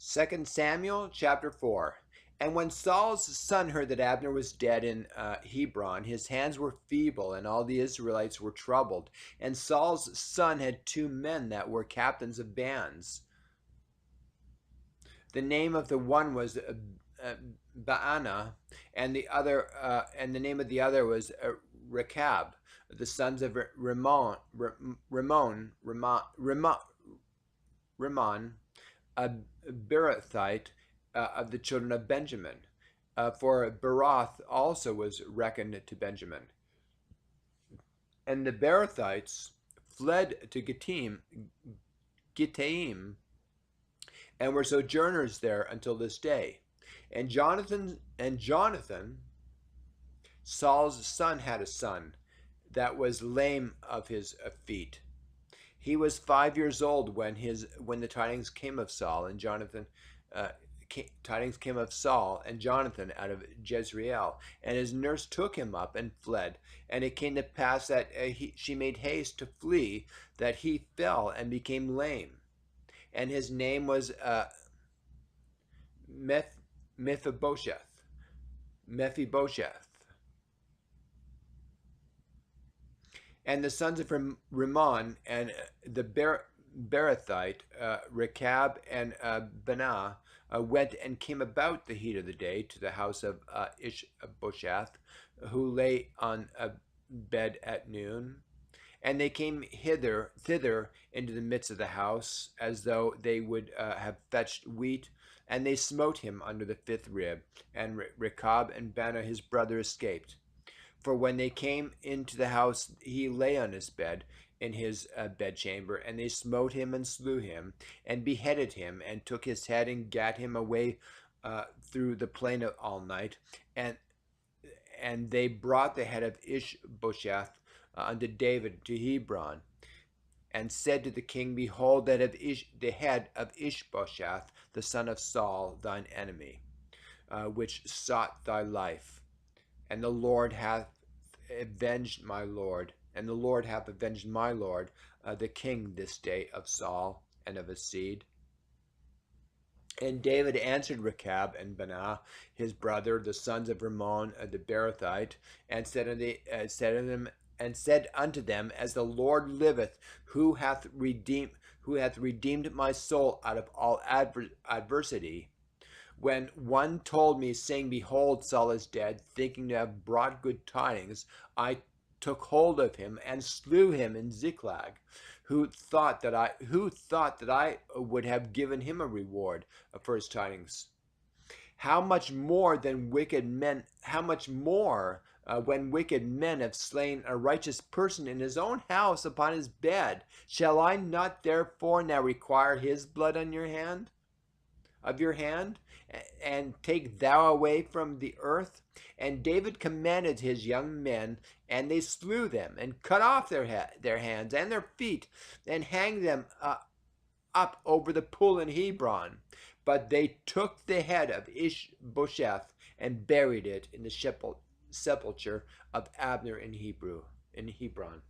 Second Samuel chapter 4. And when Saul's son heard that Abner was dead in Hebron, his hands were feeble, and all the Israelites were troubled. And Saul's son had two men that were captains of bands. The name of the one was Baana, and the name of the other was Rechab. The sons of Rimmon, a Beerothite of the children of Benjamin. For Beeroth also was reckoned to Benjamin. And the Beerothites fled to Gittaim, and were sojourners there until this day. And Jonathan, Saul's son, had a son that was lame of his feet. He was 5 years old when the tidings came of Saul, and tidings came of Saul and Jonathan out of Jezreel. And his nurse took him up and fled. And it came to pass that she made haste to flee, that he fell and became lame. And his name was Mephibosheth. And the sons of Rimmon and the Beerothite, Rechab and Baanah, went and came about the heat of the day to the house of Ishbosheth, who lay on a bed at noon. And they came thither into the midst of the house, as though they would have fetched wheat. And they smote him under the fifth rib. And Rechab and Baanah his brother escaped. For when they came into the house, he lay on his bed in his bedchamber. And they smote him and slew him, and beheaded him, and took his head and gat him away through the plain all night. And they brought the head of Ishbosheth unto David to Hebron, and said to the king, Behold, the head of Ishbosheth, the son of Saul, thine enemy, which sought thy life. And the Lord hath avenged my lord, the king, this day of Saul and of his seed. And David answered Rechab and Baanah his brother, the sons of Rimmon the Beerothite, and said unto them, As the Lord liveth, who hath redeemed my soul out of all adversity. When one told me, saying, Behold, Saul is dead, thinking to have brought good tidings, I took hold of him and slew him in Ziklag. Who thought that I would have given him a reward for his tidings? How much more when wicked men have slain a righteous person in his own house upon his bed? Shall I not therefore now require his blood on your hand? And take thou away from the earth? And David commanded his young men, and they slew them, and cut off their hands and their feet, and hanged them up over the pool in Hebron. But they took the head of Ishbosheth and buried it in the sepulchre of Abner in Hebron.